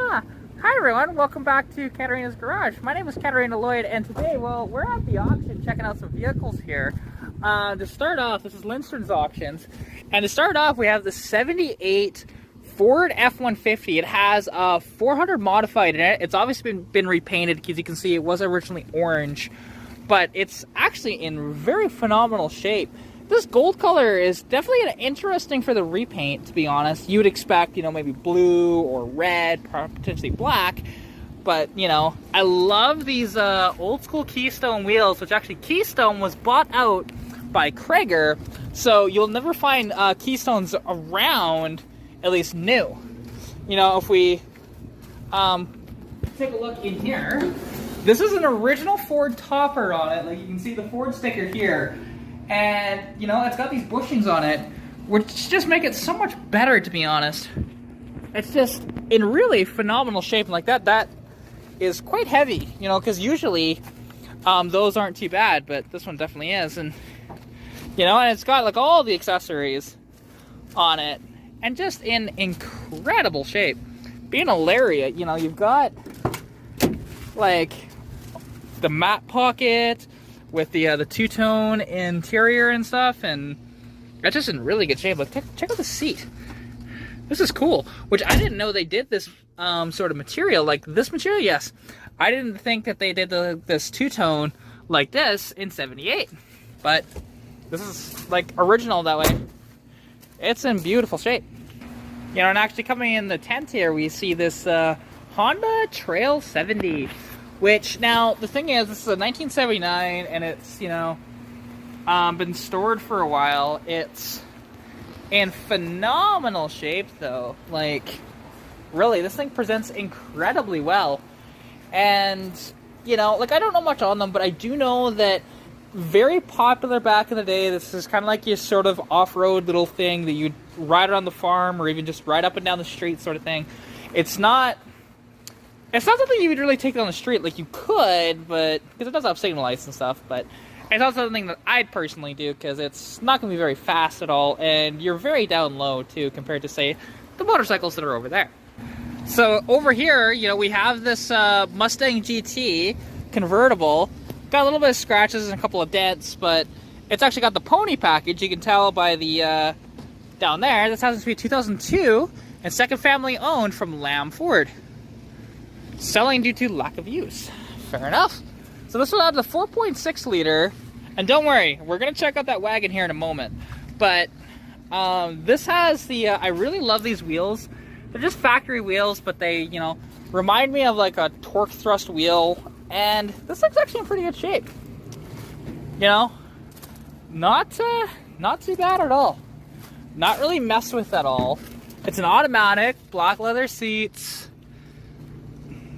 Hi everyone, welcome back to Katarina's Garage. My name is Katarina Lloyd, and today, well, we're at the auction checking out some vehicles here. To start off, this is Lindstron's Auctions, and to start off, we have the 78 Ford F-150. It has 400 modified in it. It's obviously been repainted, because you can see it was originally orange, but it's actually in very phenomenal shape. This gold color is definitely interesting for the repaint, to be honest. You would expect, you know, maybe blue or red, potentially black. But, you know, I love these old school Keystone wheels, which actually Keystone was bought out by Chrysler. So you'll never find Keystones around, at least new. You know, if we take a look in here, this is an original Ford topper on it. Like you can see the Ford sticker here. And, you know, it's got these bushings on it, which just make it so much better, to be honest. It's just in really phenomenal shape. And like that is quite heavy, you know, because usually those aren't too bad, but this one definitely is. And, you know, and it's got like all the accessories on it and just in incredible shape. Being a Lariat, you know, you've got like the mat pocket with the two-tone interior and stuff, and it's just in really good shape. Like, check out the seat. This is cool, which I didn't know they did this sort of material. Like, this material, yes. I didn't think that they did this two-tone like this in 78. But this is, like, original that way. It's in beautiful shape. You know, and actually coming in the tent here, we see this Honda Trail 70. Which, now, the thing is, this is a 1979, and it's, you know, been stored for a while. It's in phenomenal shape, though. Like, really, this thing presents incredibly well. And, you know, like, I don't know much on them, but I do know that very popular back in the day. This is kind of like your sort of off-road little thing that you'd ride around the farm or even just ride up and down the street sort of thing. It's not something you would really take on the street. Like, you could, but because it does have signal lights and stuff, but it's not something that I'd personally do because it's not going to be very fast at all, and you're very down low, too, compared to, say, the motorcycles that are over there. So, over here, you know, we have this Mustang GT convertible. Got a little bit of scratches and a couple of dents, but it's actually got the pony package. You can tell by the, down there, this happens to be 2002, and second family owned from Lamb Ford. Selling due to lack of use. Fair enough. So this will have the 4.6 liter, and don't worry, we're going to check out that wagon here in a moment. But this has the, I really love these wheels. They're just factory wheels, but they, you know, remind me of like a torque thrust wheel, and this thing's actually in pretty good shape. You know, not too bad at all. Not really messed with at all. It's an automatic, black leather seats.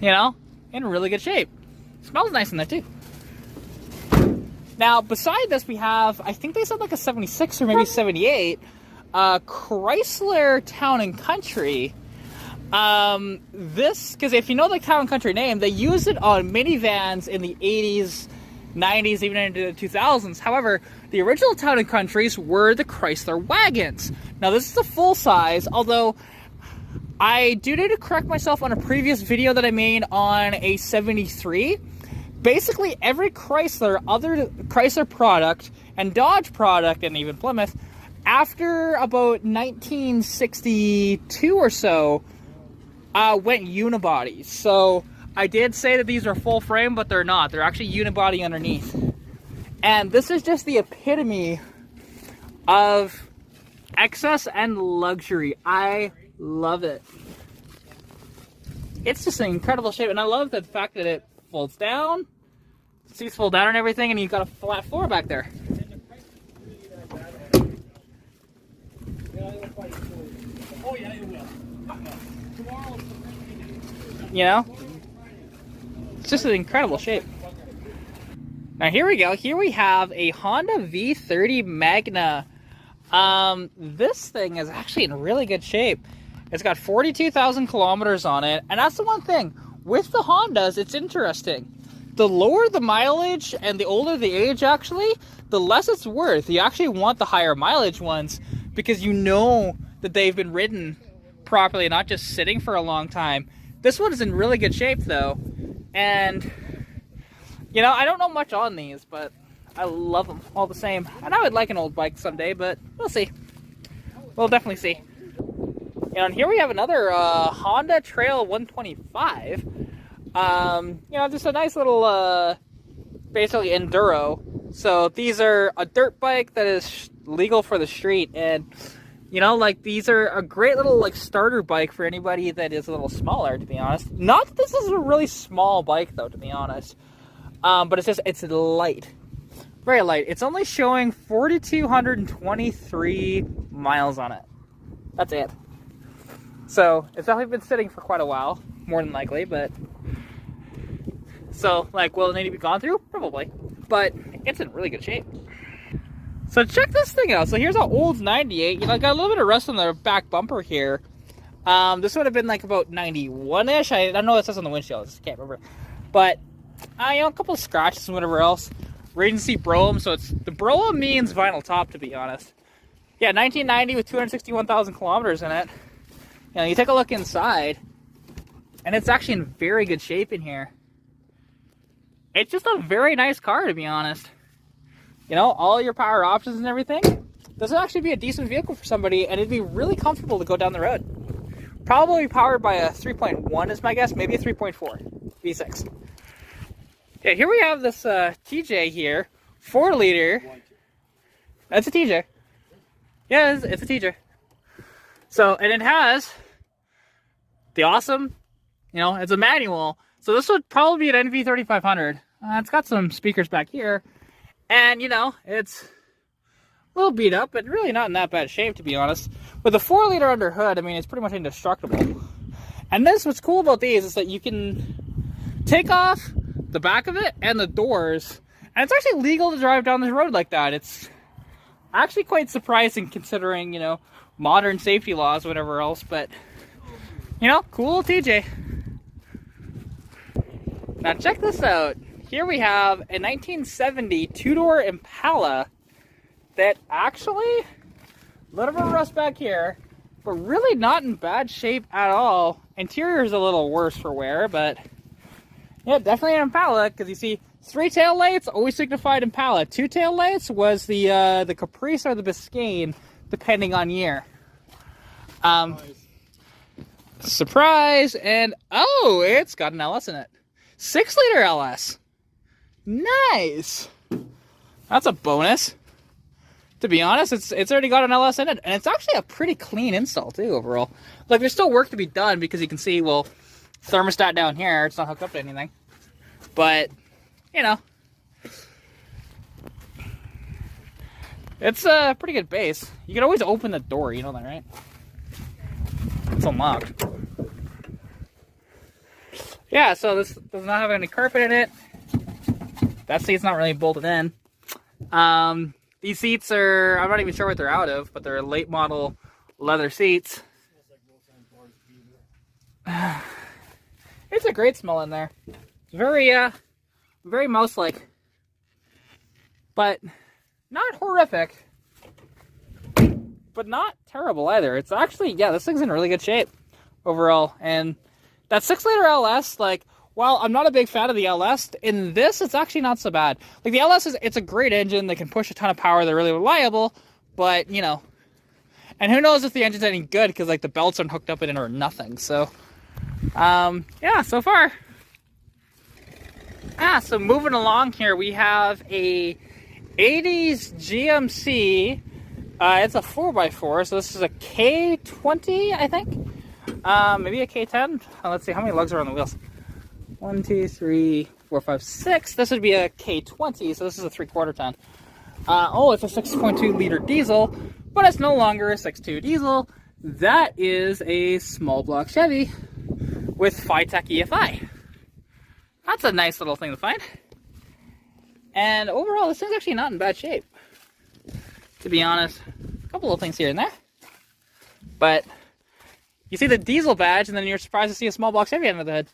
You know, in really good shape. Smells nice in there too. Now, beside this, we have, I think they said like a 76 or maybe 78, Chrysler Town and Country. This, because if you know the Town and Country name, they use it on minivans in the 80s, 90s, even into the 2000s. However, the original Town and Countries were the Chrysler wagons. Now, this is the full size, although I do need to correct myself on a previous video that I made on a 73. Basically, every Chrysler, other Chrysler product, and Dodge product, and even Plymouth, after about 1962 or so, went unibody. So, I did say that these are full frame, but they're not. They're actually unibody underneath. And this is just the epitome of excess and luxury. I love it. It's just an incredible shape, and I love the fact that it folds down, seats fold down and everything, and you've got a flat floor back there. You know? It's just an incredible shape. Now here we go. Here we have a Honda V30 Magna. This thing is actually in really good shape. It's got 42,000 kilometers on it, and that's the one thing. With the Hondas, it's interesting. The lower the mileage and the older the age, actually, the less it's worth. You actually want the higher mileage ones because you know that they've been ridden properly, not just sitting for a long time. This one is in really good shape though, and you know, I don't know much on these, but I love them all the same. And I would like an old bike someday, but we'll see. We'll definitely see. And here we have another Honda Trail 125. You know, just a nice little, basically enduro. So these are a dirt bike that is legal for the street, and you know, like, these are a great little like starter bike for anybody that is a little smaller, to be honest. Not that this is a really small bike though, to be honest. But it's just, it's light. Very light. It's only showing 4,223 miles on it. That's it. So it's definitely been sitting for quite a while, more than likely, but so like, will it need to be gone through? Probably, but it's in really good shape. So check this thing out. So here's an old 98. You know, got a little bit of rust on the back bumper here. This would have been like about 91-ish. I don't know what it says on the windshield. I just can't remember. But you know, a couple of scratches and whatever else. Regency Brougham. So it's the Brougham means vinyl top, to be honest. Yeah, 1990 with 261,000 kilometers in it. You know, you take a look inside, and it's actually in very good shape in here. It's just a very nice car, to be honest. You know, all your power options and everything. This would actually be a decent vehicle for somebody, and it'd be really comfortable to go down the road. Probably powered by a 3.1 is my guess, maybe a 3.4 V6. Yeah, here we have this TJ here, 4-liter. That's a TJ. Yeah, it's a TJ. So, and it has the awesome, you know, it's a manual. So this would probably be an NV3500. It's got some speakers back here. And, you know, it's a little beat up, but really not in that bad shape, to be honest. With a 4-liter under hood, I mean, it's pretty much indestructible. And this, what's cool about these is that you can take off the back of it and the doors. And it's actually legal to drive down the road like that. It's actually quite surprising considering, you know, modern safety laws, whatever else. But, you know, cool TJ. Now check this out. Here we have a 1970 two-door Impala that actually, a little bit of rust back here, but really not in bad shape at all. Interior is a little worse for wear, but yeah, definitely an Impala, because you see 3 tail lights always signified Impala. 2 tail lights was the Caprice or the Biscayne, depending on year. Surprise! And oh, it's got an LS in it. 6-liter LS. Nice. That's a bonus. To be honest, it's already got an LS in it, and it's actually a pretty clean install too overall. Like, there's still work to be done because you can see, well, thermostat down here, it's not hooked up to anything. But, you know, it's a pretty good base. You can always open the door, you know that, right? It's unlocked. Yeah, so this does not have any carpet in it. That seat's not really bolted in. These seats are, I'm not even sure what they're out of, but they're late model leather seats. It's a great smell in there. It's very, very mouse-like. But not horrific. But not terrible either. It's actually, yeah, this thing's in really good shape overall. And that 6-liter LS, like, while I'm not a big fan of the LS, in this, it's actually not so bad. Like, the LS, it's a great engine. They can push a ton of power. They're really reliable. But, you know, and who knows if the engine's any good, because, like, the belts aren't hooked up in it or nothing. So, yeah, so far. So moving along here, we have a 80s GMC. It's a 4x4, so this is a K20, I think. Maybe a K10. Let's see, how many lugs are on the wheels? 1, 2, 3, 4, 5, 6. This would be a K20, so this is a 3/4 ton. Oh, it's a 6.2 liter diesel, but it's no longer a 6.2 diesel. That is a small block Chevy with Phytech EFI. That's a nice little thing to find. And overall, this thing's actually not in bad shape, to be honest. A couple of things here and there. But you see the diesel badge, and then you're surprised to see a small block Chevy under the hood.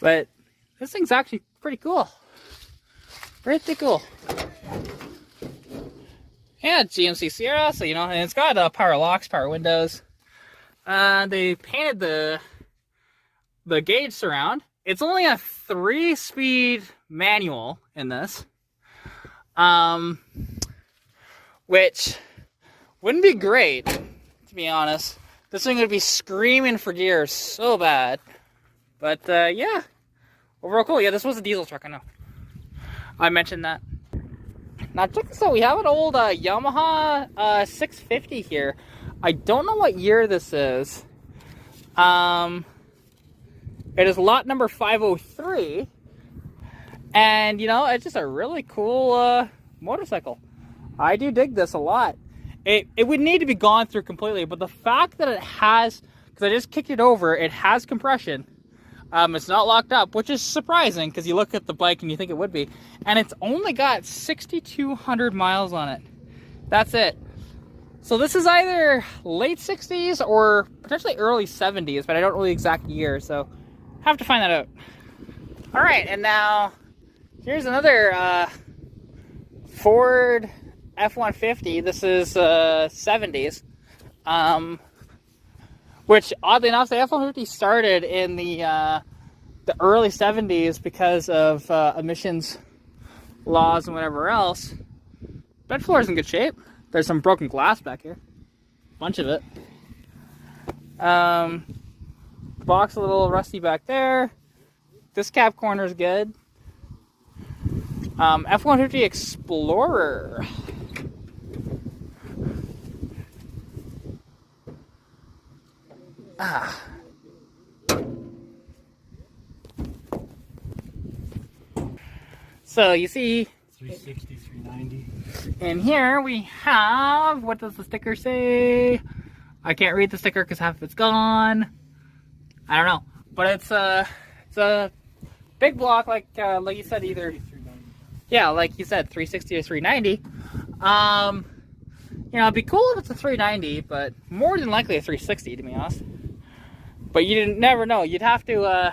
But this thing's actually pretty cool. Pretty cool. Yeah, GMC Sierra, so, you know, and it's got power locks, power windows. They painted the gauge surround. It's only a 3-speed manual in this, which wouldn't be great, to be honest. This thing would be screaming for gears so bad. But yeah, overall cool. Yeah, this was a diesel truck, I know. I mentioned that. Now check this out. We have an old Yamaha 650 here. I don't know what year this is. It is lot number 503. And, you know, it's just a really cool motorcycle. I do dig this a lot. It would need to be gone through completely, but the fact that it has, because I just kicked it over, it has compression. It's not locked up, which is surprising because you look at the bike and you think it would be. And it's only got 6,200 miles on it. That's it. So this is either late 60s or potentially early 70s, but I don't know the exact year, so have to find that out. All right, and now here's another Ford F-150. This is 70s. Which, oddly enough, the F-150 started in the early 70s because of emissions laws and whatever else. Bed floor is in good shape. There's some broken glass back here. Bunch of it. Box a little rusty back there. This cap corner is good. F-150 Explorer. So you see 360, 390. And here we have, what does the sticker say? I can't read the sticker because half of it's gone. I don't know, but it's a big block, like you said, either, yeah, like you said, 360 or 390. You know, it'd be cool if it's a 390, but more than likely a 360, to be honest. But you never know. You'd have to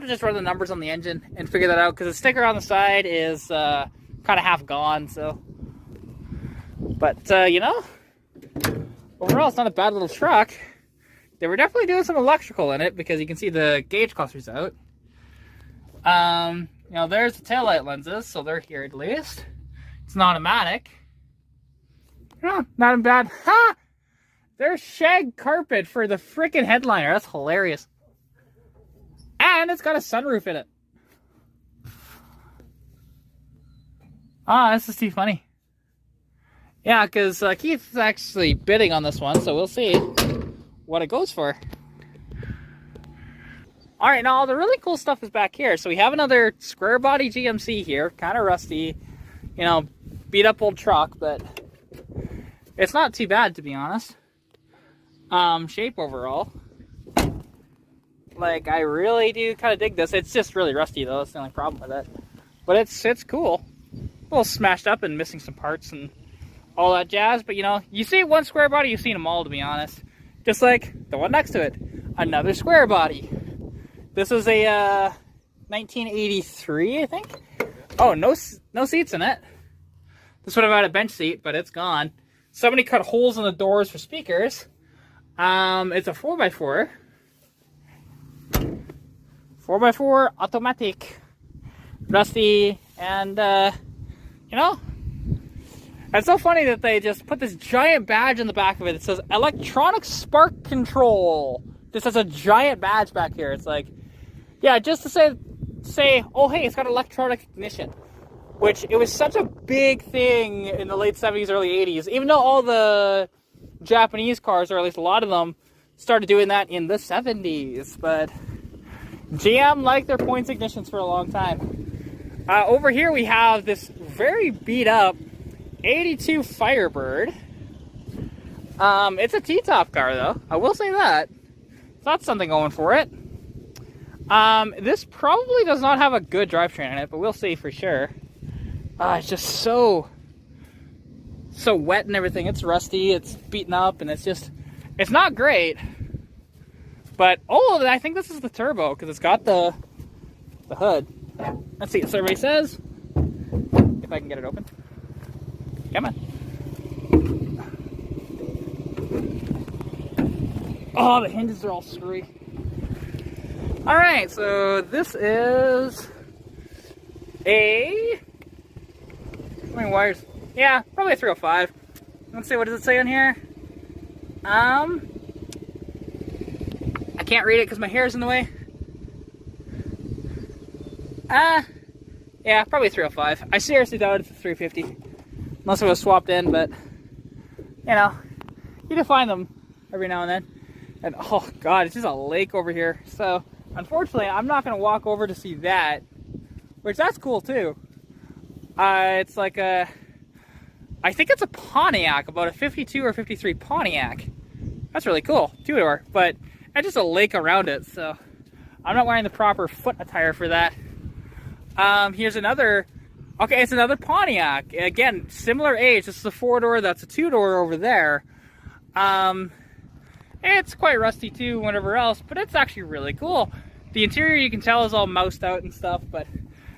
just run the numbers on the engine and figure that out, because the sticker on the side is kind of half gone. So, but you know, overall, it's not a bad little truck. They were definitely doing some electrical in it because you can see the gauge clusters out. You know, there's the taillight lenses, so they're here at least. It's an automatic. Oh, not bad. Ha! There's shag carpet for the freaking headliner. That's hilarious. And it's got a sunroof in it. Ah, this is too funny. Yeah, because Keith's actually bidding on this one, so we'll see what it goes for. All right, now all the really cool stuff is back here. So we have another square body GMC here, kind of rusty, you know, beat up old truck, but it's not too bad, to be honest. Shape overall. Like, I really do kind of dig this. It's just really rusty, though. That's the only problem with it. But it's cool. A little smashed up and missing some parts and all that jazz. But, you know, you see one square body, you've seen them all, to be honest. Just like the one next to it. Another square body. This is a 1983, I think. Oh, no seats in it. This would have had a bench seat, but it's gone. Somebody cut holes in the doors for speakers. It's a 4x4. 4x4 automatic. Rusty. And, you know, it's so funny that they just put this giant badge in the back of it. It says electronic spark control. This has a giant badge back here. It's like, yeah, just to say, oh, hey, it's got electronic ignition. Which, it was such a big thing in the late 70s, early 80s. Even though all the Japanese cars, or at least a lot of them, started doing that in the 70s. But GM liked their points ignitions for a long time. Over here we have this very beat up 82 Firebird. It's a T-top car, though. I will say that. So that's something going for it. This probably does not have a good drivetrain in it, but we'll see for sure. It's just so wet and everything. It's rusty, it's beaten up, and it's not great. But, oh, I think this is the turbo, because it's got the hood. Let's see what the survey says. If I can get it open. Come on. Oh, the hinges are all screwy. All right, so this is a, how many wires? Yeah, probably a 305. Let's see, what does it say on here? I can't read it because my hair is in the way. Yeah, probably a 305. I seriously doubt it's a 350. Unless it was swapped in, but, you know, you can find them every now and then. And, oh, God, it's just a lake over here. So, unfortunately, I'm not going to walk over to see that, which that's cool, too. It's like a, I think it's a Pontiac, about a 52 or 53 Pontiac. That's really cool, two-door, but it's just a lake around it, so I'm not wearing the proper foot attire for that. Here's another, okay, it's another Pontiac. Again, similar age. This is a four-door, that's a two-door over there. It's quite rusty too, whatever else, but it's actually really cool. The interior, you can tell, is all moused out and stuff, but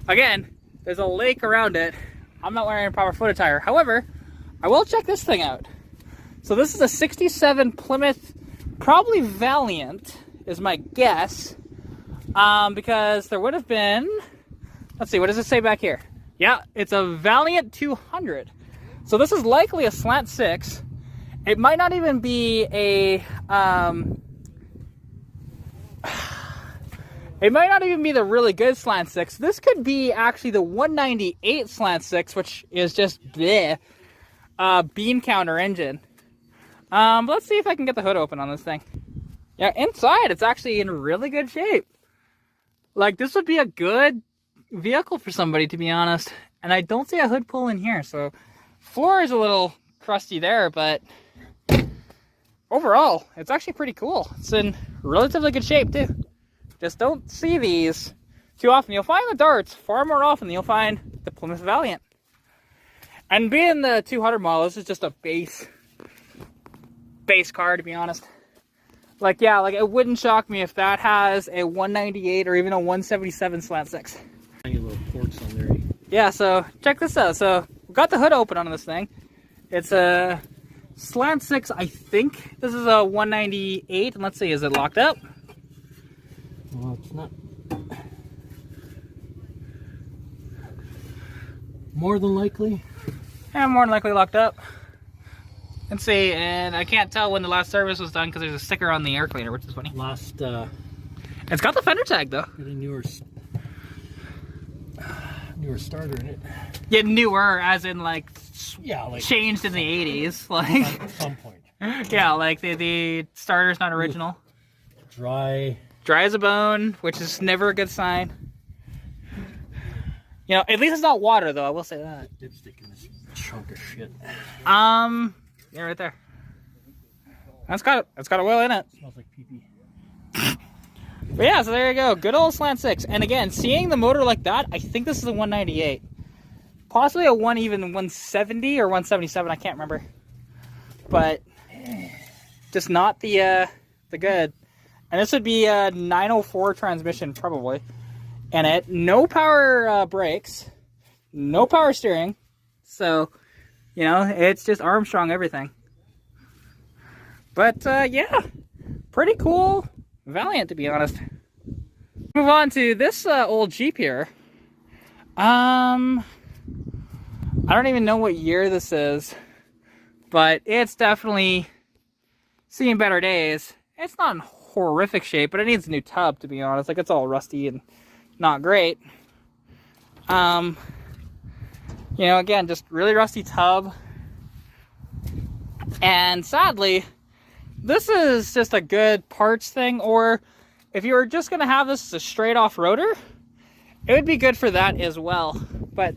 again, there's a lake around it. I'm not wearing a proper foot attire. However, I will check this thing out. So this is a 67 Plymouth, probably Valiant, is my guess, because there would have been, let's see, what does it say back here? Yeah, it's a Valiant 200. So this is likely a slant 6. It might not even be a, it might not even be the really good slant 6. This could be actually the 198 slant 6, which is just bleh, bean counter engine. But let's see if I can get the hood open on this thing. Yeah, inside it's actually in really good shape. Like, this would be a good vehicle for somebody, to be honest. And I don't see a hood pull in here, so floor is a little crusty there, but overall, it's actually pretty cool. It's in relatively good shape, too. Just don't see these too often. You'll find the darts far more often than you'll find the Plymouth Valiant. And being the 200 model, this is just a base car, to be honest. Like, yeah, like, it wouldn't shock me if that has a 198 or even a 177 slant 6. Tiny little ports on there. Yeah, so check this out. So we've got the hood open on this thing. It's a slant 6, I think. This is a 198, and let's see, is it locked up? Well, it's not. More than likely. Yeah, more than likely locked up. Let's see, and I can't tell when the last service was done because there's a sticker on the air cleaner, which is funny. Last, it's got the fender tag, though. got a newer starter in it. Yeah, newer, as in, like, Yeah, like changed in the 80s. Like, at some point. yeah, like the starter's not original. Dry as a bone, which is never a good sign. You know, at least it's not water, though, I will say that. dipstick in this chunk of shit. Yeah, right there. That's got a wheel in it. Smells like pee-pee. But yeah, so there you go. Good old slant 6. And again, seeing the motor like that, I think this is a 198. Possibly a even 170 or 177, I can't remember. But just not the good. And this would be a 904 transmission, probably. And it, no power brakes, no power steering. So, you know, it's just Armstrong everything. But yeah, pretty cool Valiant, to be honest. Move on to this old Jeep here. I don't even know what year this is, but it's definitely seen better days. It's not in horrific shape, but it needs a new tub, to be honest. Like, it's all rusty and not great. You know, again, just really rusty tub. And sadly, this is just a good parts thing, or if you were just going to have this as a straight off-roader, it would be good for that as well. But,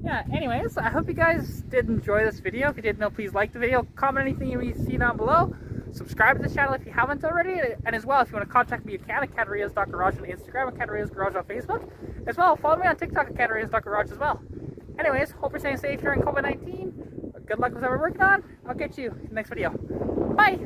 yeah, anyways, I hope you guys did enjoy this video. If you did, please like the video, comment anything you see down below. Subscribe to the channel if you haven't already, and as well, if you want to contact me, you can at Katarina's.garage on Instagram and Katarina's Garage on Facebook. As well, follow me on TikTok at Katarina's.garage as well. Anyways, hope you're staying safe during COVID-19. Good luck with whatever we're working on. I'll get you in the next video. Bye!